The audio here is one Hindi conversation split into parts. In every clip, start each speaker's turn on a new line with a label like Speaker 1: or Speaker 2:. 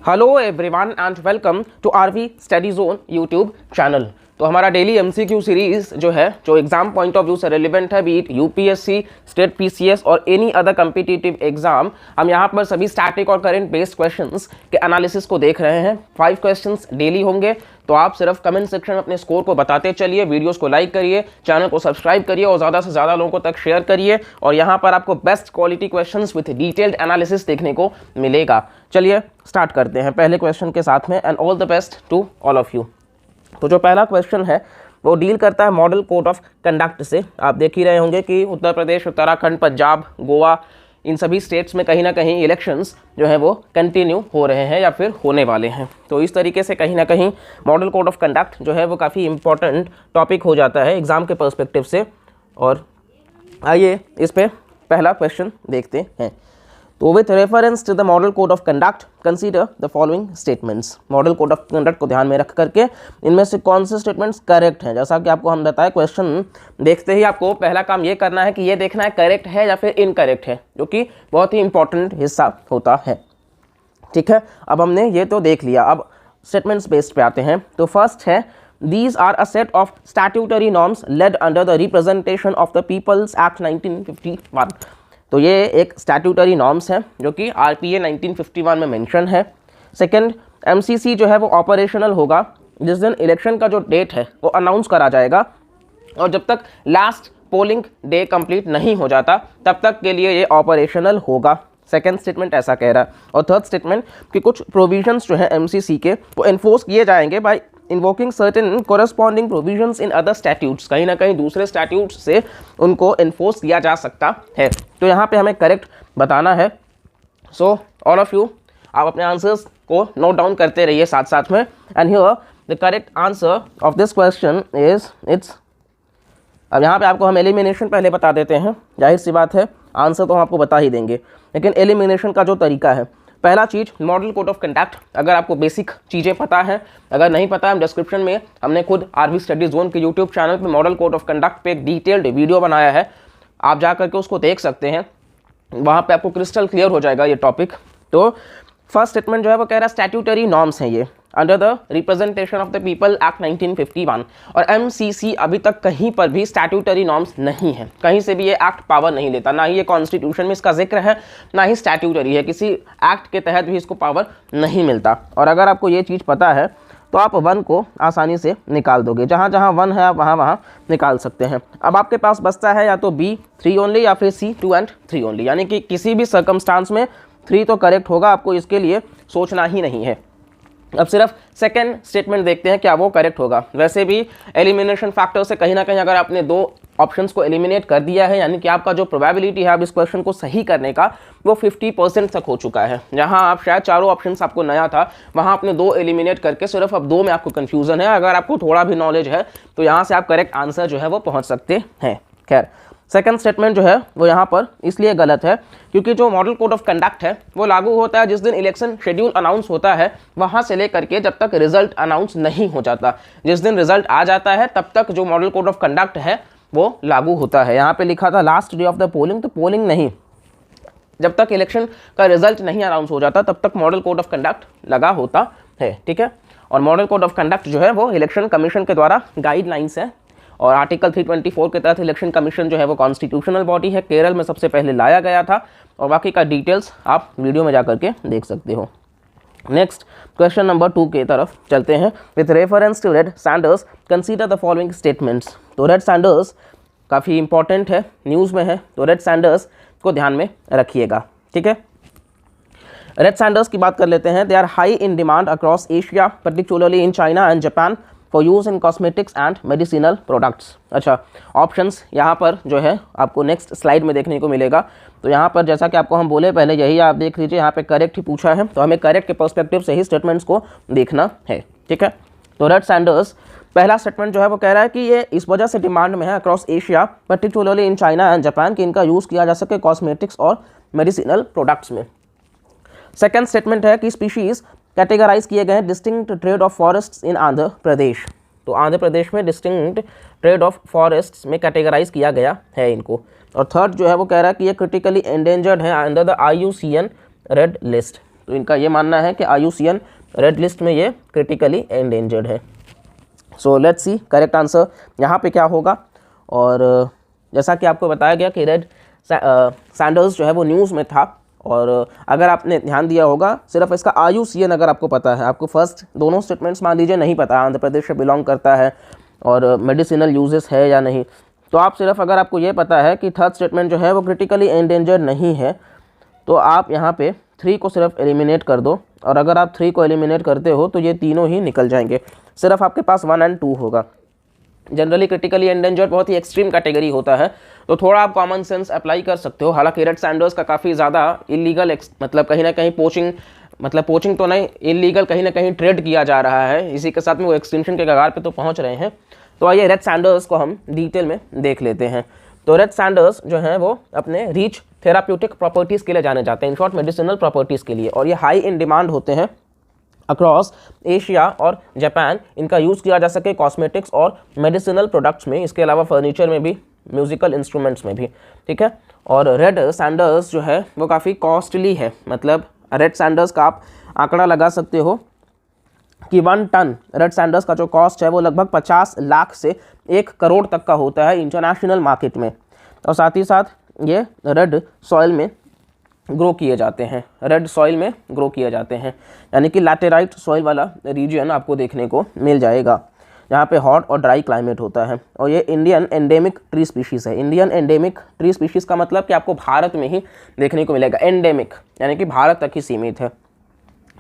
Speaker 1: Hello everyone and welcome to RV study zone YouTube channel. तो हमारा डेली एमसीक्यू सीरीज जो है, जो एग्जाम पॉइंट ऑफ व्यू से रिलेवेंट है, बीट यूपीएससी, स्टेट पीसीएस और एनी अदर कम्पिटिटिव एग्जाम, हम यहाँ पर सभी स्टैटिक और करंट बेस्ड क्वेश्चंस के एनालिसिस को देख रहे हैं। 5 क्वेश्चंस डेली होंगे, तो आप सिर्फ कमेंट सेक्शन में अपने स्कोर को बताते चलिए, वीडियोस को लाइक करिए, चैनल को सब्सक्राइब करिए और ज़्यादा से ज़्यादा लोगों तक शेयर करिए। और यहाँ पर आपको best quality questions with detailed analysis देखने को मिलेगा। चलिए स्टार्ट करते हैं पहले क्वेश्चन के साथ में, and all the best to all of you. तो जो पहला क्वेश्चन है वो डील करता है मॉडल कोड ऑफ कंडक्ट से। आप देख ही रहे होंगे कि उत्तर प्रदेश, उत्तराखंड, पंजाब, गोवा, इन सभी स्टेट्स में कहीं ना कहीं इलेक्शंस जो है वो कंटिन्यू हो रहे हैं या फिर होने वाले हैं। तो इस तरीके से कहीं ना कहीं मॉडल कोड ऑफ कंडक्ट जो है वो काफ़ी इंपॉर्टेंट टॉपिक हो जाता है एग्ज़ाम के पर्सपेक्टिव से। और आइए इस पे पहला क्वेश्चन देखते हैं। तो with reference to the model code of conduct consider the following statements. Model code of conduct को ध्यान में रख करके इनमें से कौन से स्टेटमेंट्स करेक्ट हैं। जैसा कि आपको हम बताएं, क्वेश्चन देखते ही आपको पहला काम ये करना है कि ये देखना है करेक्ट है या फिर इनकरेक्ट है, जो कि बहुत ही इंपॉर्टेंट हिस्सा होता है। ठीक है, अब हमने ये तो देख लिया, अब स्टेटमेंट्स बेस्ड पे आते हैं। तो फर्स्ट है, These are a set of statutory norms led under the representation of the People's Act 1951। तो ये एक स्टैट्यूटरी नॉर्म्स है जो कि आरपीए 1951 में मेंशन है। सेकंड, एमसीसी जो है वो ऑपरेशनल होगा जिस दिन इलेक्शन का जो डेट है वो अनाउंस करा जाएगा, और जब तक लास्ट पोलिंग डे कंप्लीट नहीं हो जाता तब तक के लिए ये ऑपरेशनल होगा। सेकेंड स्टेटमेंट ऐसा कह रहा है। और थर्ड स्टेटमेंट कि कुछ प्रोविजंस जो है एमसीसी के वो एनफोर्स किए जाएंगे by invoking certain corresponding provisions in other statutes. कहीं ना कहीं दूसरे स्टैट्यूट्स से उनको एनफोर्स किया जा सकता है। तो यहाँ पे हमें करेक्ट बताना है। सो ऑल ऑफ यू, आप अपने आंसर्स को नोट डाउन करते रहिए साथ साथ में। And here the correct answer of this question is it's. अब यहाँ पे आपको हम एलिमिनेशन पहले बता देते हैं। जाहिर सी बात है आंसर तो हम आपको बता ही देंगे, लेकिन एलिमिनेशन का जो तरीका है, पहला चीज़ मॉडल कोड ऑफ कंडक्ट। अगर आपको बेसिक चीज़ें पता है, अगर नहीं पता है, डिस्क्रिप्शन में हमने खुद आरवी स्टडी जोन के यूट्यूब चैनल पे मॉडल कोड ऑफ कंडक्ट पे एक डिटेल्ड वीडियो बनाया है, आप जा करके उसको देख सकते हैं। वहाँ पे आपको क्रिस्टल क्लियर हो जाएगा ये टॉपिक। तो फर्स्ट स्टेटमेंट जो है वो कह रहा है स्टैट्यूटरी नॉर्म्स हैं ये under the representation of the people act 1951। और एमसीसी अभी तक कहीं पर भी स्टैट्यूटरी नॉर्म्स नहीं है, कहीं से भी ये एक्ट पावर नहीं लेता, ना ही ये कॉन्स्टिट्यूशन में इसका जिक्र है, ना ही स्टैट्यूटरी है, किसी एक्ट के तहत भी इसको पावर नहीं मिलता। और अगर आपको ये चीज़ पता है तो आप 1 को आसानी से निकाल दोगे, जहाँ जहाँ 1 है आप वहाँ वहाँ निकाल सकते हैं। अब आपके पास बचता है या तो बी 3 ओनली या फिर सी 2 and 3 ओनली, यानी कि किसी भी सर्कमस्टांस में 3 तो करेक्ट होगा, आपको इसके लिए सोचना ही नहीं है। अब सिर्फ सेकेंड स्टेटमेंट देखते हैं क्या वो करेक्ट होगा। वैसे भी एलिमिनेशन फैक्टर से कहीं ना कहीं अगर आपने 2 ऑप्शंस को एलिमिनेट कर दिया है, यानी कि आपका जो प्रोबेबिलिटी है अब इस क्वेश्चन को सही करने का वो 50% तक हो चुका है। जहां आप शायद चारों ऑप्शंस आपको नया था, वहां आपने 2 एलिमिनेट करके सिर्फ अब 2 में आपको कन्फ्यूजन है। अगर आपको थोड़ा भी नॉलेज है तो यहाँ से आप करेक्ट आंसर जो है वो पहुँच सकते हैं। खैर, सेकंड स्टेटमेंट जो है वो यहाँ पर इसलिए गलत है क्योंकि जो मॉडल कोड ऑफ कंडक्ट है वो लागू होता है जिस दिन इलेक्शन शेड्यूल अनाउंस होता है, वहाँ से लेकर के जब तक रिजल्ट अनाउंस नहीं हो जाता। जिस दिन रिजल्ट आ जाता है तब तक जो मॉडल कोड ऑफ कंडक्ट है वो लागू होता है। यहाँ पे लिखा था last day of the polling, तो पोलिंग नहीं, जब तक इलेक्शन का रिजल्ट नहीं अनाउंस हो जाता तब तक मॉडल कोड ऑफ कंडक्ट लगा होता है। ठीक है, और मॉडल कोड ऑफ कंडक्ट जो है वो इलेक्शन कमीशन के द्वारा गाइडलाइंस है, और आर्टिकल 324 के तहत इलेक्शन कमीशन जो है वो कॉन्स्टिट्यूशनल बॉडी है। केरल में सबसे पहले लाया गया था, और बाकी का डिटेल्स आप वीडियो में जा करके देख सकते हो। नेक्स्ट क्वेश्चन नंबर 2 की तरफ चलते हैं। With reference to red sanders consider the following statements. तो रेड सैंडर्स काफ़ी इंपॉर्टेंट है, न्यूज़ में है, तो रेड सैंडर्स को ध्यान में रखिएगा। ठीक है, रेड सैंडर्स की बात कर लेते हैं। They are high in demand across Asia, particularly in China and Japan, for use in cosmetics and medicinal products. अच्छा, ऑप्शंस यहाँ पर जो है आपको नेक्स्ट स्लाइड में देखने को मिलेगा। तो यहाँ पर जैसा कि आपको हम बोले पहले, यही आप देख लीजिए, यहाँ पे करेक्ट ही पूछा है, तो हमें करेक्ट के पर्सपेक्टिव से ही स्टेटमेंट्स को देखना है। ठीक है, तो रेड सैंडर्स पहला स्टेटमेंट जो है वो कह रहा है कि ये इस वजह से डिमांड में है across Asia, particularly in China and Japan, कि इनका यूज़ किया जा सके कॉस्मेटिक्स और मेडिसिनल प्रोडक्ट्स में। सेकेंड स्टेटमेंट है कि स्पीशीज़ कैटेगराइज किए गए डिस्टिंक्ट ट्रेड ऑफ फॉरेस्ट्स इन आंध्र प्रदेश। तो आंध्र प्रदेश में डिस्टिंक्ट ट्रेड ऑफ फॉरेस्ट्स में कैटेगराइज किया गया है इनको। और थर्ड जो है वो कह रहा है कि ये क्रिटिकली एंडेंजर्ड है under the IUCN red list. तो इनका ये मानना है कि IUCN रेड लिस्ट में ये क्रिटिकली एंडेंजर्ड है। So let's see correct answer यहाँ पे क्या होगा। और जैसा कि आपको बताया गया कि रेड सैंडर्स जो है वो न्यूज़ में था, और अगर आपने ध्यान दिया होगा सिर्फ इसका IUCN अगर आपको पता है, आपको फर्स्ट दोनों स्टेटमेंट्स मान लीजिए नहीं पता आंध्र प्रदेश से बिलोंग करता है और मेडिसिनल यूजेस है या नहीं, तो आप सिर्फ अगर आपको ये पता है कि थर्ड स्टेटमेंट जो है वो क्रिटिकली एंडेंजर्ड नहीं है, तो आप यहाँ पे 3 को सिर्फ एलिमिनेट कर दो, और अगर आप 3 को एलिमिनेट करते हो तो ये तीनों ही निकल जाएंगे, सिर्फ आपके पास 1 और 2 होगा। जनरली क्रिटिकली एंडेंजर्ड बहुत ही एक्सट्रीम कैटेगरी होता है, तो थोड़ा आप कॉमन सेंस अप्लाई कर सकते हो। हालांकि रेड सैंडर्स का काफ़ी ज़्यादा इलीगल मतलब कहीं ना कहीं पोचिंग तो नहीं, इलीगल कहीं ना कहीं ट्रेड किया जा रहा है, इसी के साथ में वो एक्सटिंक्शन के कगार पे तो पहुंच रहे हैं। तो आइए रेड सैंडर्स को हम डिटेल में देख लेते हैं। तो रेड सैंडर्स जो हैं वो अपने रिच थेराप्यूटिक प्रॉपर्टीज़ के लिए जाने जाते हैं, इन शॉर्ट मेडिसिनल प्रॉपर्टीज़ के लिए, और ये हाई इन डिमांड होते हैं अक्रॉस एशिया और जापान। इनका यूज़ किया जा सके कॉस्मेटिक्स और मेडिसिनल प्रोडक्ट्स में, इसके अलावा फर्नीचर में भी, म्यूजिकल इंस्ट्रूमेंट्स में भी, ठीक है। और रेड सैंडर्स जो है वो काफ़ी कॉस्टली है, मतलब रेड सैंडर्स का आप आंकड़ा लगा सकते हो कि 1 टन रेड सैंडर्स का जो कॉस्ट है वो लगभग 50 लाख से 1 करोड़ तक का होता है इंटरनेशनल मार्केट में। और साथ ही साथ ये रेड सॉइल में ग्रो किए जाते हैं, रेड सॉइल में ग्रो किए जाते हैं, यानी कि लैटेराइट सॉइल वाला रीजन आपको देखने को मिल जाएगा, जहाँ पे हॉट और ड्राई क्लाइमेट होता है। और ये इंडियन एंडेमिक ट्री स्पीशीज़ है। इंडियन एंडेमिक ट्री स्पीशीज़ का मतलब कि आपको भारत में ही देखने को मिलेगा, एंडेमिक यानी कि भारत तक ही सीमित है,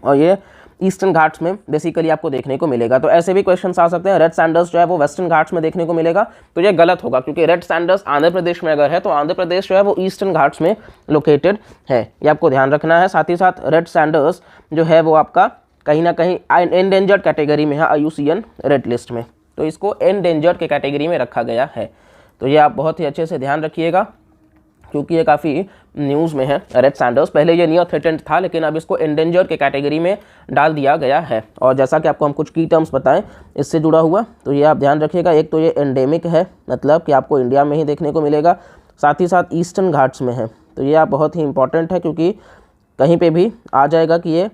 Speaker 1: और ये ईस्टर्न घाट्स में बेसिकली आपको देखने को मिलेगा। तो ऐसे भी क्वेश्चंस आ सकते हैं, रेड सैंडर्स जो है वो वेस्टर्न घाट्स में देखने को मिलेगा, तो ये गलत होगा, क्योंकि रेड सैंडर्स आंध्र प्रदेश में अगर है तो आंध्र प्रदेश जो है वो ईस्टर्न घाट्स में लोकेटेड है, ये आपको ध्यान रखना है। साथ ही साथ रेड सैंडर्स जो है वो आपका कहीं ना कहीं एंडेंजर्ड कैटेगरी में है IUCN रेड लिस्ट में, तो इसको एंडेंजर्ड के कैटेगरी में रखा गया है। तो ये आप बहुत ही अच्छे से ध्यान रखिएगा, क्योंकि ये काफ़ी न्यूज़ में है रेड सैंडर्स। पहले ये नियर थ्रेटेंड था, लेकिन अब इसको एंडेंजर्ड के कैटेगरी में डाल दिया गया है। और जैसा कि आपको हम कुछ की टर्म्स बताएं इससे जुड़ा हुआ, तो ये आप ध्यान रखिएगा। एक तो ये एंडेमिक है, मतलब कि आपको इंडिया में ही देखने को मिलेगा, साथ ही साथ ईस्टर्न घाट्स में है, तो ये आप बहुत ही इंपॉर्टेंट है, क्योंकि कहीं पर भी आ जाएगा कि ये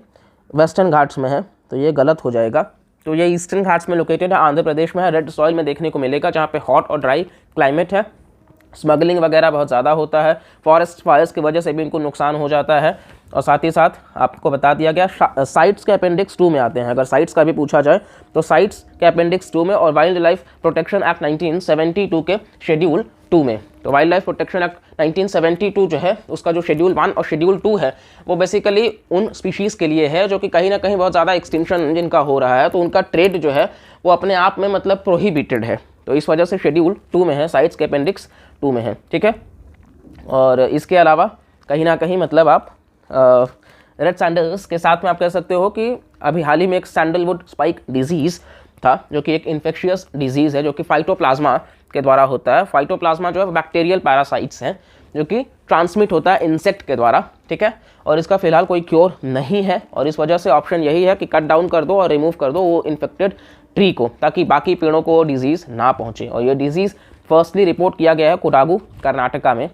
Speaker 1: वेस्टर्न घाट्स में है तो ये गलत हो जाएगा। तो ये ईस्टर्न घाट्स में लोकेटेड है, आंध्र प्रदेश में है, रेड सॉइल में देखने को मिलेगा, जहाँ पे हॉट और ड्राई क्लाइमेट है, स्मगलिंग वगैरह बहुत ज़्यादा होता है, फॉरेस्ट फायर्स की वजह से भी इनको नुकसान हो जाता है। और साथ ही साथ आपको बता दिया गया साइट्स के अपेंडिक्स 2 में आते हैं, अगर साइट्स का भी पूछा जाए तो साइट्स के अपेंडिक्स 2 में, और वाइल्ड लाइफ प्रोटेक्शन एक्ट 1972 के शेड्यूल 2 में। तो वाइल्ड लाइफ प्रोटेक्शन एक्ट 1972 जो है उसका जो शेड्यूल 1 और शेड्यूल 2 है वो बेसिकली उन स्पीशीज़ के लिए है जो कि कहीं ना कहीं बहुत ज़्यादा एक्सटिंक्शन जिनका हो रहा है, तो उनका ट्रेड जो है वो अपने आप में मतलब प्रोहिबिटेड है, तो इस वजह से शेड्यूल 2 में है, साइट्स के अपेंडिक्स 2 में है, ठीक है। और इसके अलावा कहीं ना कहीं मतलब आप रेड सैंडर्स के साथ में आप कह सकते हो कि अभी हाल ही में एक सैंडलवुड स्पाइक डिजीज़ था, जो कि एक इन्फेक्शियस डिजीज़ है, जो कि फाइटोप्लाज्मा के द्वारा होता है। फाइटोप्लाज्मा जो है बैक्टीरियल पैरासाइट्स हैं, जो कि ट्रांसमिट होता है इंसेक्ट के द्वारा, ठीक है। और इसका फिलहाल कोई क्योर नहीं है, और इस वजह से ऑप्शन यही है कि कट डाउन कर दो और रिमूव कर दो वो इन्फेक्टेड ट्री को, ताकि बाकी पेड़ों को डिजीज़ ना पहुँचे। और ये डिजीज़ फर्स्टली रिपोर्ट किया गया है कोडागु कर्नाटका में,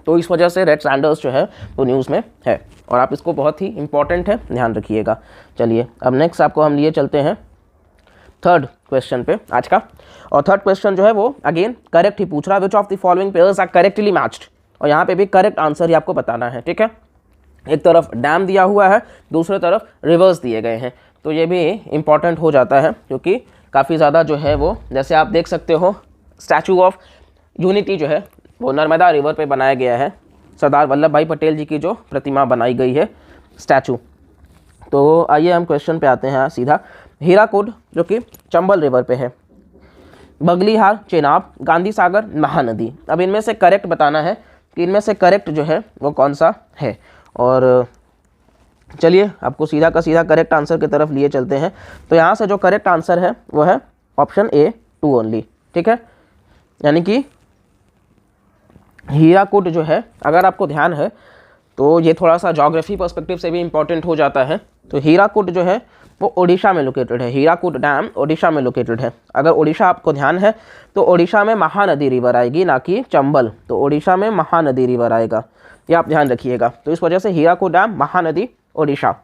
Speaker 1: तो इस वजह से रेड सैंडर्स जो है वो न्यूज़ में है, और आप इसको बहुत ही इंपॉर्टेंट है, ध्यान रखिएगा। चलिए अब नेक्स्ट आपको हम लिए चलते हैं थर्ड क्वेश्चन पे आज का। और थर्ड क्वेश्चन जो है वो अगेन करेक्ट ही पूछ रहा है, which of the following pairs are correctly matched, और यहाँ पे भी करेक्ट आंसर ही आपको बताना है, ठीक है। एक तरफ डैम दिया हुआ है, दूसरे तरफ रिवर्स दिए गए हैं, तो ये भी इंपॉर्टेंट हो जाता है, क्योंकि काफ़ी ज़्यादा जो है वो, जैसे आप देख सकते हो स्टैचू ऑफ यूनिटी जो है वो नर्मदा रिवर पे बनाया गया है, सरदार वल्लभ भाई पटेल जी की जो प्रतिमा बनाई गई है, स्टैचू। तो आइए हम क्वेश्चन पे आते हैं सीधा। हीराकुड जो कि चंबल रिवर पे है, बगलीहार, चेनाब, गांधी सागर, महानदी। अब इनमें से करेक्ट बताना है कि इनमें से करेक्ट जो है वो कौन सा है। और चलिए आपको सीधा का सीधा करेक्ट आंसर की तरफ लिए चलते हैं। तो यहाँ से जो करेक्ट आंसर है वो है ऑप्शन A 2 ओनली, ठीक है। यानी कि हीराकुड जो है, अगर आपको ध्यान है तो ये थोड़ा सा ज्योग्राफी पर्सपेक्टिव से भी इंपॉर्टेंट हो जाता है। तो हीराकुड जो है वो ओडिशा में लोकेटेड है, हीराकुड डैम ओडिशा में लोकेटेड है। अगर ओडिशा आपको ध्यान है तो ओडिशा में महानदी रिवर आएगी, ना कि चंबल, तो ओडिशा में महानदी रिवर आएगा, ये आप ध्यान रखिएगा। तो इस वजह से हीराकुड डैम महानदी ओडिशा।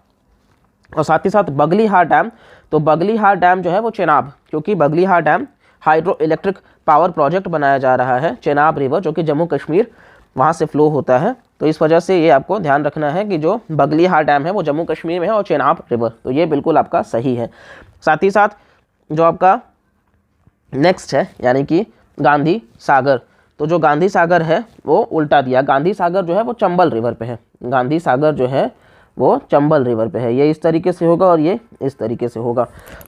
Speaker 1: और साथ ही साथ बगलीहार डैम, तो बगलीहार डैम जो है वो चेनाब, क्योंकि Baglihar dam hydro electric power project बनाया जा रहा है चेनाब रिवर, जो कि जम्मू कश्मीर वहाँ से फ्लो होता है। तो इस वजह से ये आपको ध्यान रखना है कि जो बगलीहार डैम है वो जम्मू कश्मीर में है और चेनाब रिवर, तो ये बिल्कुल आपका सही है। साथ ही साथ जो आपका नेक्स्ट है यानी कि गांधी सागर, तो जो गांधी सागर है वो उल्टा दिया, गांधी सागर जो है वो चंबल रिवर पे है, गांधी सागर जो है वो चंबल रिवर पे है, ये इस तरीके से होगा और ये इस तरीके से होगा।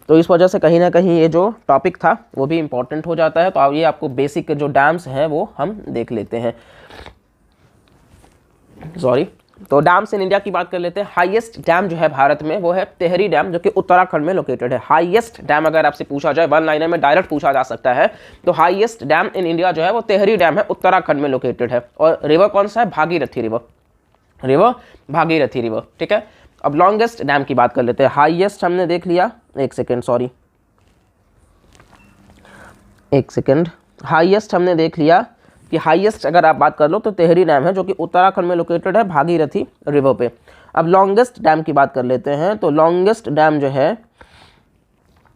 Speaker 1: तो इस वजह से कहीं ना कहीं ये जो टॉपिक था वो भी इम्पोर्टेंट हो जाता है। तो अब ये आपको बेसिक जो डैम्स हैं वो हम देख लेते हैं, सॉरी। तो डैम्स इन इंडिया की बात कर लेते हैं। हाईएस्ट डैम जो है भारत में वो है तेहरी डैम, जो कि उत्तराखंड में लोकेटेड है। हाईएस्ट डैम अगर आपसे पूछा जाए, वन लाइनर में डायरेक्ट पूछा जा सकता है, तो हाईएस्ट डैम इन इंडिया जो है वो तेहरी डैम है, उत्तराखंड में लोकेटेड है। और रिवर कौन सा है? Bhagirathi river, river Bhagirathi river, ठीक है। अब लॉन्गेस्ट डैम की बात कर लेते हैं। हाईएस्ट हमने देख लिया, एक सेकेंड सॉरी, एक सेकेंड, हाईएस्ट हमने देख लिया कि हाईएस्ट अगर आप बात कर लो तो तेहरी डैम है, जो कि उत्तराखंड में लोकेटेड है भागीरथी रिवर पे। अब लॉन्गेस्ट डैम की बात कर लेते हैं। तो लॉन्गेस्ट डैम जो है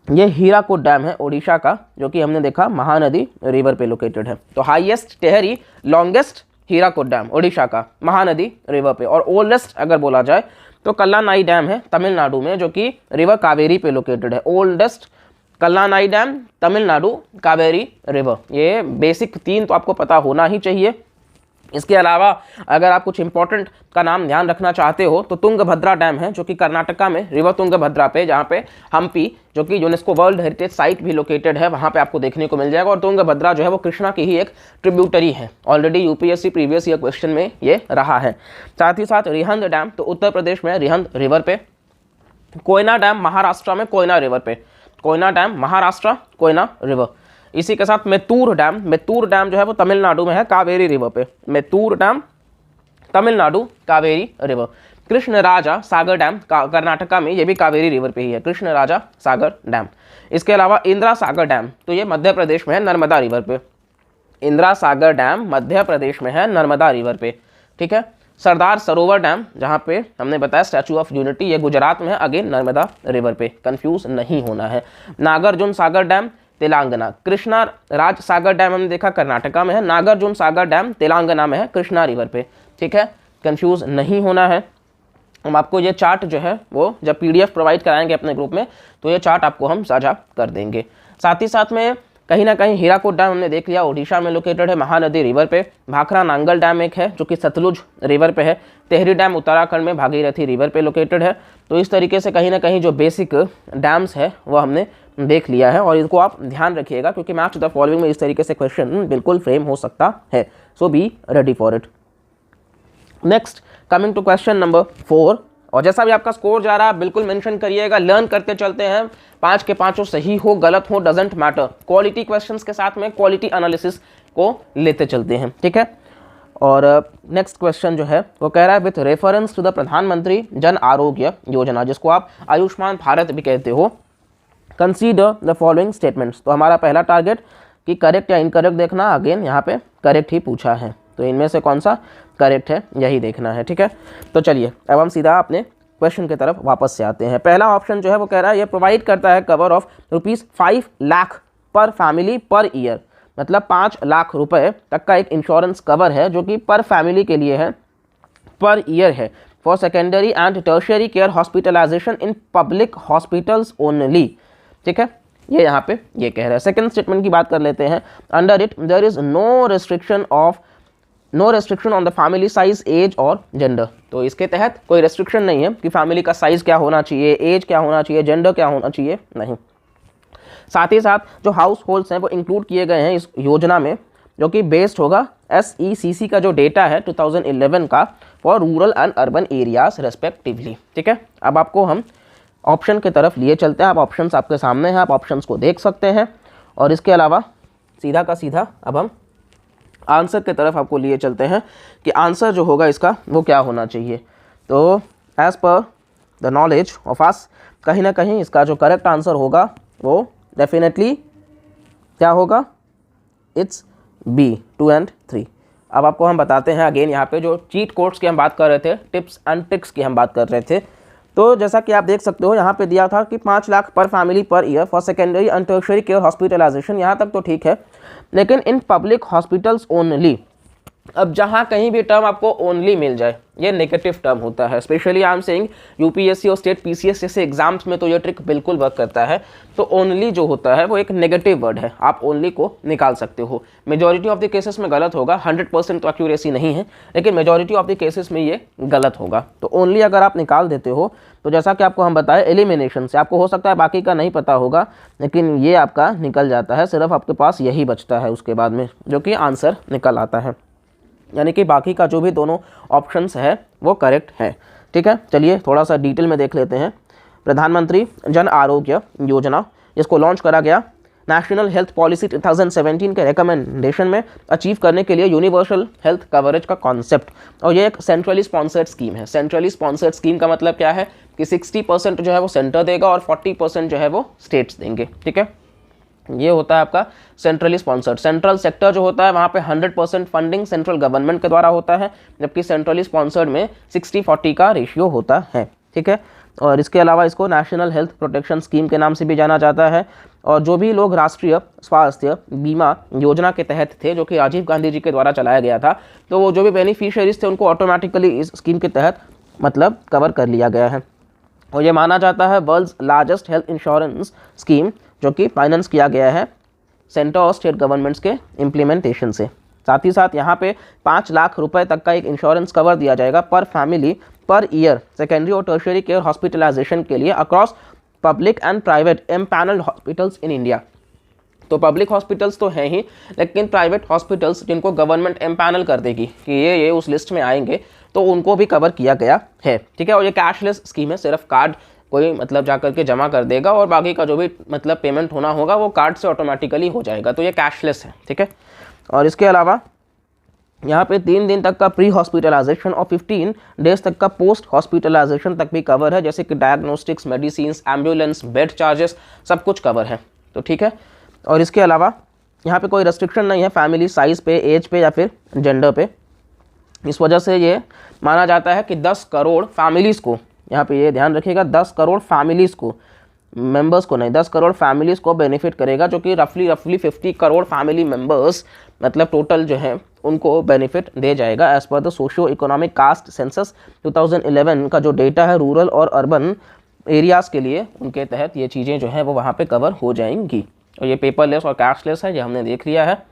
Speaker 1: ये हीराकुड डैम है ओडिशा का, जो कि हमने देखा महानदी रिवर पे लोकेटेड है। तो highest Tehri, longest Hirakud dam Odisha का महानदी रिवर पे। और ओल्डेस्ट अगर बोला जाए तो कल्लानाई डैम है तमिलनाडु में, जो कि रिवर कावेरी पे लोकेटेड है। Oldest Kallanai dam, Tamil Nadu, Kaveri river. ये बेसिक तीन तो आपको पता होना ही चाहिए। इसके अलावा अगर आप कुछ इंपॉर्टेंट का नाम ध्यान रखना चाहते हो तो तुंगभद्रा डैम है, जो कि कर्नाटका में रिवर तुंगभद्रा पे, जहाँ पे हम्पी जो कि यूनेस्को वर्ल्ड हेरिटेज साइट भी लोकेटेड है, वहाँ पे आपको देखने को मिल जाएगा। और तुंगभद्रा जो है वो कृष्णा की ही एक ट्रिब्यूटरी है। Already UPSC previous year question में ये रहा है। साथ ही साथ रिहंद डैम, तो उत्तर प्रदेश में रिहंद रिवर पे। कोयना डैम महाराष्ट्र में कोयना रिवर पे, कोयना डैम महाराष्ट्र कोयना रिवर। इसी के साथ मेत्तूर डैम, मेत्तूर डैम जो है वो तमिलनाडु में है कावेरी रिवर पे, मेत्तूर डैम तमिलनाडु कावेरी रिवर। कृष्ण राजा सागर डैम कर्नाटका में, ये भी कावेरी रिवर पे ही है, कृष्ण राजा सागर डैम। इसके अलावा इंदिरा सागर डैम, तो ये मध्य प्रदेश में है नर्मदा रिवर पे, इंदिरा सागर डैम मध्य प्रदेश में है नर्मदा रिवर पे, ठीक है। सरदार सरोवर डैम, जहाँ पे हमने बताया स्टैचू ऑफ यूनिटी, ये गुजरात में है, अगेन नर्मदा रिवर पे, कंफ्यूज नहीं होना है। नागार्जुन सागर डैम तेलंगाना। कृष्णा राज सागर डैम हमने देखा कर्नाटका में है, नागार्जुन सागर डैम तेलंगाना में है कृष्णा रिवर पे, ठीक है, कंफ्यूज नहीं होना है। हम आपको ये चार्ट जो है वो जब पीडीएफ प्रोवाइड कराएंगे अपने ग्रुप में, तो ये चार्ट आपको हम साझा कर देंगे। साथ ही साथ में कहीं ना कहीं हीराकुड डैम हमने देख लिया, ओडिशा में लोकेटेड है महानदी रिवर पे। भाखरा नांगल डैम एक है जो कि सतलुज रिवर पे है। तेहरी डैम उत्तराखंड में भागीरथी रिवर पे लोकेटेड है। तो इस तरीके से कहीं ना कहीं जो बेसिक डैम्स है वो हमने देख लिया है, और इसको आप ध्यान रखिएगा क्योंकि मैच द फॉलोइंग में इस तरीके से क्वेश्चन बिल्कुल फ्रेम हो सकता है। So be ready for it. Next coming to question number 4, और जैसा भी आपका स्कोर जा रहा है बिल्कुल मेंशन करिएगा, लर्न करते चलते हैं, 5 के 5 सही हो गलत हो डजेंट मैटर, क्वालिटी क्वेश्चंस के साथ में क्वालिटी एनालिसिस को लेते चलते हैं, ठीक है। और नेक्स्ट क्वेश्चन जो है वो कह रहा है विथ रेफरेंस टू द प्रधानमंत्री जन आरोग्य योजना, जिसको आप आयुष्मान भारत भी कहते हो, कंसीडर द फॉलोइंग स्टेटमेंट्स। तो हमारा पहला टारगेट कि करेक्ट या इनकरेक्ट देखना, अगेन यहाँ पे करेक्ट ही पूछा है, तो इनमें से कौन सा करेक्ट है यही देखना है, ठीक है। तो चलिए अब हम सीधा अपने क्वेश्चन की तरफ वापस से आते हैं। पहला ऑप्शन जो है वो कह रहा है ये प्रोवाइड करता है cover of ₹5 lakh per family per year, मतलब 5 लाख रुपए तक का एक इंश्योरेंस कवर है जो कि पर फैमिली के लिए है, पर ईयर है, for secondary and tertiary care hospitalisation in public hospitals only, ठीक है। ये यहाँ पे ये कह रहा है। सेकंड स्टेटमेंट की बात कर लेते हैं। Under it there is no restriction on the family size, age और जेंडर। तो इसके तहत कोई रेस्ट्रिक्शन नहीं है कि फैमिली का साइज क्या होना चाहिए, एज क्या होना चाहिए, जेंडर क्या होना चाहिए, नहीं। साथ ही साथ जो हाउस होल्ड्स हैं वो इंक्लूड किए गए हैं इस योजना में, जो कि बेस्ड होगा SECC का जो डेटा है 2011 का for rural and urban areas respectively, ठीक है। अब आपको हम ऑप्शन की तरफ लिए चलते हैं। आप ऑप्शंस आपके सामने हैं, आप ऑप्शंस को देख सकते हैं, और इसके अलावा सीधा का सीधा अब हम आंसर की तरफ आपको लिए चलते हैं कि आंसर जो होगा इसका वो क्या होना चाहिए। तो as per the knowledge of us, कहीं ना कहीं इसका जो करेक्ट आंसर होगा वो डेफिनेटली क्या होगा, इट्स B 2 and 3। अब आपको हम बताते हैं अगेन यहाँ पे जो चीट कोड्स की हम बात कर रहे थे, टिप्स एंड ट्रिक्स की हम बात कर रहे थे। तो जैसा कि आप देख सकते हो यहाँ पे दिया था कि 5 lakh per family per year for secondary and tertiary care hospitalisation, यहाँ तक तो ठीक है, लेकिन इन पब्लिक हॉस्पिटल्स ओनली। अब जहाँ कहीं भी टर्म आपको ओनली मिल जाए ये नेगेटिव टर्म होता है। Specially I am saying UPSC और स्टेट पीसीएस जैसे एग्जाम्स में तो ये ट्रिक बिल्कुल वर्क करता है। तो ओनली जो होता है वो एक नेगेटिव वर्ड है, आप ओनली को निकाल सकते हो। मेजॉरिटी ऑफ द केसेस में गलत होगा, 100% तो एक्यूरेसी नहीं है, लेकिन मेजॉरिटी ऑफ द केसेस में ये गलत होगा। तो ओनली अगर आप निकाल देते हो तो जैसा कि आपको हम बताएं एलिमिनेशन से, आपको हो सकता है बाकी का नहीं पता होगा, लेकिन ये आपका निकल जाता है, सिर्फ आपके पास यही बचता है उसके बाद में, जो कि आंसर निकल आता है। यानी कि बाकी का जो भी दोनों ऑप्शंस है वो करेक्ट है। ठीक है, चलिए थोड़ा सा डिटेल में देख लेते हैं। प्रधानमंत्री जन आरोग्य योजना, जिसको लॉन्च करा गया नेशनल हेल्थ पॉलिसी 2017 के रिकमेंडेशन में अचीव करने के लिए यूनिवर्सल हेल्थ कवरेज का कॉन्सेप्ट, और ये एक सेंट्रली स्पॉन्सर्ड स्कीम है। सेंट्रली स्पॉन्सर्ड स्कीम का मतलब क्या है कि 60% जो है वो सेंटर देगा और 40% जो है वो स्टेट्स देंगे। ठीक है, ये होता है आपका सेंट्रली स्पॉन्सर्ड। सेंट्रल सेक्टर जो होता है वहाँ पे 100% फंडिंग सेंट्रल गवर्नमेंट के द्वारा होता है, जबकि सेंट्रली स्पॉन्सर्ड में 60-40 का रेशियो होता है। ठीक है, और इसके अलावा इसको नेशनल हेल्थ प्रोटेक्शन स्कीम के नाम से भी जाना जाता है। और जो भी लोग राष्ट्रीय स्वास्थ्य बीमा योजना के तहत थे, जो कि राजीव गांधी जी के द्वारा चलाया गया था, तो वो जो भी बेनिफिशियरीज थे उनको ऑटोमेटिकली इस स्कीम के तहत मतलब कवर कर लिया गया है। और ये माना जाता है world's largest health insurance scheme, जो कि फाइनेंस किया गया है सेंटर और स्टेट गवर्नमेंट्स के इम्प्लीमेंटेशन से। साथ ही साथ यहाँ पे 5 लाख रुपए तक का एक इंश्योरेंस कवर दिया जाएगा पर फैमिली पर ईयर सेकेंडरी और टर्शियरी केयर हॉस्पिटलाइजेशन के लिए across public and private empanelled hospitals in India. तो पब्लिक हॉस्पिटल्स तो हैं ही, लेकिन प्राइवेट हॉस्पिटल्स जिनको गवर्नमेंट एम्पैनल कर देगी कि ये उस लिस्ट में आएंगे, तो उनको भी कवर किया गया है। ठीक है, और ये कैशलेस स्कीम है, सिर्फ कार्ड कोई मतलब जा करके जमा कर देगा और बाकी का जो भी मतलब पेमेंट होना होगा वो कार्ड से ऑटोमेटिकली हो जाएगा, तो ये कैशलेस है। ठीक है, और इसके अलावा यहाँ पे 3 दिन तक का प्री हॉस्पिटलाइजेशन और 15 डेज तक का पोस्ट हॉस्पिटलाइजेशन तक भी कवर है, जैसे कि diagnostics, medicine, ambulance, bed charges, सब कुछ कवर है। तो ठीक है, और इसके अलावा यहाँ पे कोई रेस्ट्रिक्शन नहीं है फैमिली साइज़ पे, एज पे या फिर जेंडर पे। इस वजह से ये माना जाता है कि 10 करोड़ फैमिलीज़ को, यहाँ पे ये ध्यान रखिएगा, 10 करोड़ फैमिलीज़ को, मेंबर्स को नहीं, 10 करोड़ फैमिलीज़ को बेनिफिट करेगा, जो कि रफली 50 करोड़ फैमिली मेंबर्स मतलब टोटल जो है उनको बेनिफिट दे जाएगा as per the socio economic caste census 2011 का जो डेटा है रूरल और अर्बन एरियाज़ के लिए, उनके तहत ये चीज़ें जो है वो वहाँ पे कवर हो जाएंगी। और ये पेपरलेस और कैशलेस है, ये हमने देख लिया है।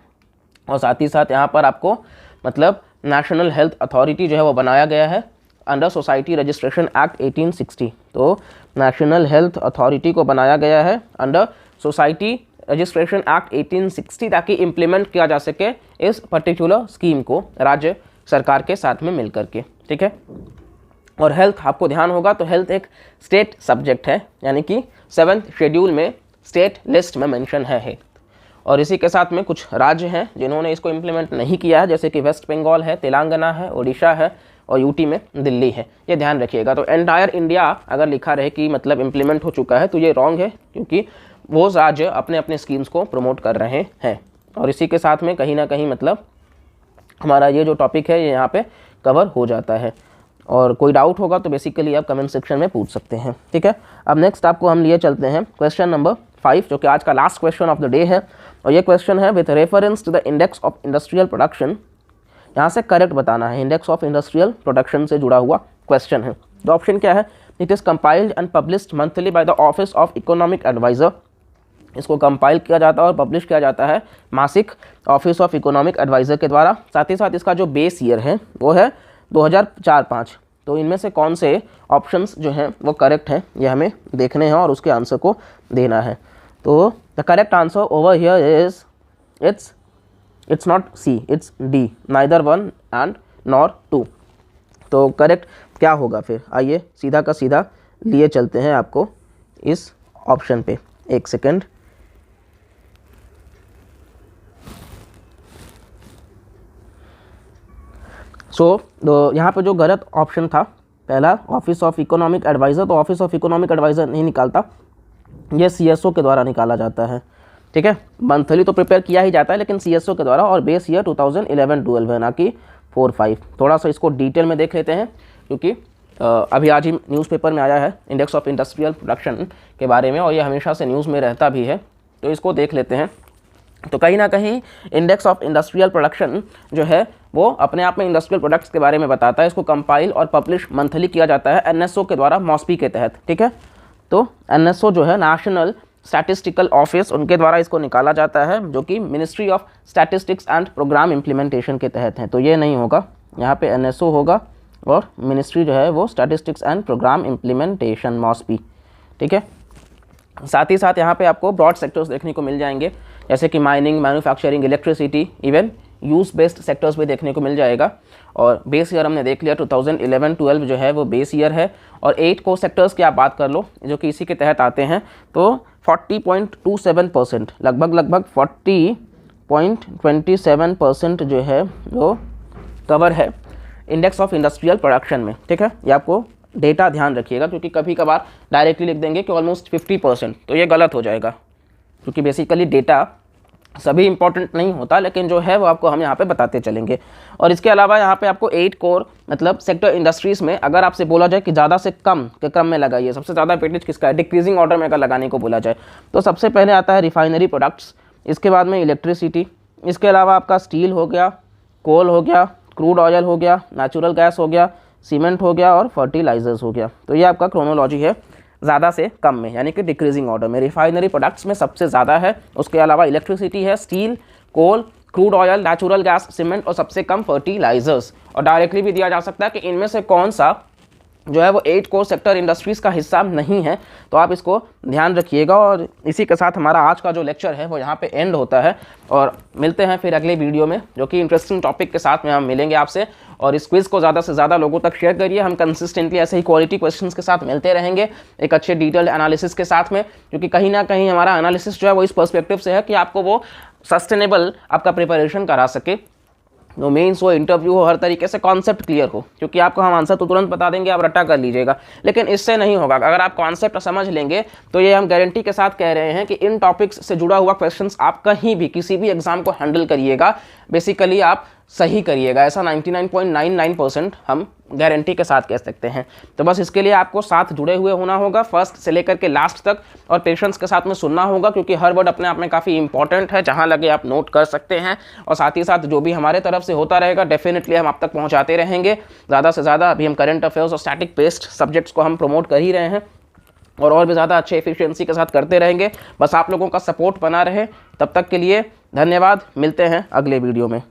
Speaker 1: और साथ ही साथ यहाँ पर आपको मतलब नेशनल हेल्थ अथॉरिटी जो है वो बनाया गया है अंडर सोसाइटी रजिस्ट्रेशन एक्ट 1860। तो नेशनल हेल्थ अथॉरिटी को बनाया गया है अंडर सोसाइटी रजिस्ट्रेशन एक्ट 1860 ताकि इम्प्लीमेंट किया जा सके इस पर्टिकुलर स्कीम को राज्य सरकार के साथ में मिलकर के। ठीक है, और हेल्थ आपको ध्यान होगा तो हेल्थ एक स्टेट सब्जेक्ट है, यानी कि 7th शेड्यूल में स्टेट लिस्ट में मेंशन है। और इसी के साथ में कुछ राज्य हैं जिन्होंने इसको इम्प्लीमेंट नहीं किया है, जैसे कि वेस्ट बंगाल है, तेलंगाना है, उड़ीसा है और यूटी में दिल्ली है। ये ध्यान रखिएगा। तो एंटायर इंडिया अगर लिखा रहे कि मतलब इम्प्लीमेंट हो चुका है तो ये रॉन्ग है, क्योंकि वो राज्य अपने अपने स्कीम्स को प्रमोट कर रहे हैं। और इसी के साथ में कहीं ना कहीं मतलब हमारा ये जो टॉपिक है ये यहाँ पे कवर हो जाता है। और कोई डाउट होगा तो बेसिकली आप कमेंट सेक्शन में पूछ सकते हैं। ठीक है, अब नेक्स्ट आपको हम लिए चलते हैं क्वेश्चन नंबर 5, जो कि आज का last question of the day है। और ये क्वेश्चन है with reference to the index of industrial production. यहाँ से करेक्ट बताना है, इंडेक्स ऑफ इंडस्ट्रियल प्रोडक्शन से जुड़ा हुआ क्वेश्चन है। द ऑप्शन क्या है, it is compiled and published monthly by the office of economic adviser. इसको कंपाइल किया जाता है और पब्लिश किया जाता है मासिक ऑफिस ऑफ इकोनॉमिक एडवाइज़र के द्वारा। साथ ही साथ इसका जो बेस ईयर है वो है 2004-05। तो इनमें से कौन से ऑप्शंस जो हैं वो करेक्ट हैं ये हमें देखने हैं और उसके आंसर को देना है। तो the correct answer over here is it's not C, it's D, neither 1 and nor 2। तो करेक्ट क्या होगा फिर, आइए सीधा का सीधा लिए चलते हैं आपको इस ऑप्शन पे। एक सेकेंड, यहाँ पे जो गलत ऑप्शन था पहला ऑफिस ऑफ इकोनॉमिक एडवाइज़र, तो ऑफिस ऑफ इकोनॉमिक एडवाइज़र नहीं निकालता, ये CSO के द्वारा निकाला जाता है। ठीक है। मंथली तो प्रिपेयर किया ही जाता है लेकिन CSO के द्वारा, और बेस ईयर 2011-12 है, ना कि 4-5। थोड़ा सा इसको डिटेल में देख लेते हैं क्योंकि अभी आज ही न्यूज़पेपर में आया है इंडेक्स ऑफ इंडस्ट्रियल प्रोडक्शन के बारे में, और ये हमेशा से न्यूज़ में रहता भी है, तो इसको देख लेते हैं। तो कहीं ना कहीं इंडेक्स ऑफ इंडस्ट्रियल प्रोडक्शन जो है वो अपने आप में इंडस्ट्रियल प्रोडक्ट्स के बारे में बताता है। इसको कंपाइल और पब्लिश मंथली किया जाता है NSO के द्वारा, मॉस्पी के तहत, ठीक है। तो NSO जो है नेशनल स्टैटिस्टिकल ऑफिस, उनके द्वारा इसको निकाला जाता है, जो कि ministry of statistics and programme implementation के तहत है। तो ये नहीं होगा, यहाँ पे NSO होगा और मिनिस्ट्री जो है वो स्टैटिस्टिक्स एंड प्रोग्राम इम्प्लीमेंटेशन, मॉस्पी, ठीक है। साथ ही साथ यहाँ पे आपको ब्रॉड सेक्टर्स देखने को मिल जाएंगे, जैसे कि mining, manufacturing, electricity, even use based sectors भी देखने को मिल जाएगा। और बेस ईयर हमने देख लिया 2011-12 जो है वो बेस ईयर है। और 8 कोर सेक्टर्स की आप बात कर लो जो कि इसी के तहत आते हैं, तो 40.27%, लगभग 40.27% जो है वो कवर है इंडेक्स ऑफ इंडस्ट्रियल प्रोडक्शन में, ठीक है। ये आपको डेटा ध्यान रखिएगा क्योंकि कभी कभार डायरेक्टली लिख देंगे कि ऑलमोस्ट 50%, तो ये गलत हो जाएगा क्योंकि बेसिकली डेटा सभी इंपॉर्टेंट नहीं होता, लेकिन जो है वो आपको हम यहाँ पे बताते चलेंगे। और इसके अलावा यहाँ पे आपको 8 कोर मतलब सेक्टर इंडस्ट्रीज़ में अगर आपसे बोला जाए कि ज़्यादा से कम के क्रम में लगाइए, सबसे ज़्यादा वेटेज किसका है, डिक्रीजिंग ऑर्डर में अगर लगाने को बोला जाए, तो सबसे पहले आता है रिफाइनरी प्रोडक्ट्स, इसके बाद में इलेक्ट्रिसिटी, इसके अलावा आपका स्टील हो गया, कोल हो गया, क्रूड ऑयल हो गया, नेचुरल गैस हो गया, सीमेंट हो गया और फर्टिलाइजर्स हो गया। तो ये आपका क्रोनोलॉजी है ज़्यादा से कम में, यानी कि डिक्रीजिंग ऑर्डर में। रिफाइनरी प्रोडक्ट्स में सबसे ज़्यादा है, उसके अलावा इलेक्ट्रिसिटी है, steel, coal, crude oil, natural gas, cement और सबसे कम फर्टिलाइजर्स। और डायरेक्टली भी दिया जा सकता है कि इनमें से कौन सा जो है वो 8 कोर सेक्टर इंडस्ट्रीज़ का हिस्सा नहीं है, तो आप इसको ध्यान रखिएगा। और इसी के साथ हमारा आज का जो लेक्चर है वो यहाँ पे एंड होता है, और मिलते हैं फिर अगले वीडियो में, जो कि इंटरेस्टिंग टॉपिक के साथ में हम मिलेंगे आपसे। और इस क्विज़ को ज़्यादा से ज़्यादा लोगों तक शेयर करिए, हम कंसिस्टेंटली ऐसे ही क्वालिटी क्वेश्चंस के साथ मिलते रहेंगे, एक अच्छे डिटेल्ड एनालिसिस के साथ में, क्योंकि कहीं ना कहीं हमारा एनालिसिस जो है वो इस पर्सपेक्टिव से है कि आपको वो सस्टेनेबल आपका प्रिपरेशन करा सके, जो मेंस हो, इंटरव्यू हो, हर तरीके से कॉन्सेप्ट क्लियर हो। क्योंकि आपको हम आंसर तो तुरंत बता देंगे, आप रट्टा कर लीजिएगा, लेकिन इससे नहीं होगा। अगर आप कॉन्सेप्ट समझ लेंगे तो ये हम गारंटी के साथ कह रहे हैं कि इन टॉपिक्स से जुड़ा हुआ क्वेश्चंस आप कहीं भी किसी भी एग्जाम को हैंडल करिएगा, बेसिकली आप सही करिएगा, ऐसा 99.99% हम गारंटी के साथ कह सकते हैं। तो बस इसके लिए आपको साथ जुड़े हुए होना होगा, फर्स्ट से लेकर के लास्ट तक, और पेशेंस के साथ में सुनना होगा, क्योंकि हर वर्ड अपने आप में काफ़ी इंपॉर्टेंट है, जहाँ लगे आप नोट कर सकते हैं। और साथ ही साथ जो भी हमारे तरफ से होता रहेगा डेफिनेटली हम आप तक पहुँचाते रहेंगे ज़्यादा से ज़्यादा। अभी हम करंट अफेयर्स और स्टैटिक बेस्ड सब्जेक्ट्स को हम प्रमोट कर ही रहे हैं, और भी ज़्यादा अच्छे एफिशिएंसी के साथ करते रहेंगे। बस आप लोगों का सपोर्ट बना रहे। तब तक के लिए धन्यवाद, मिलते हैं अगले वीडियो में।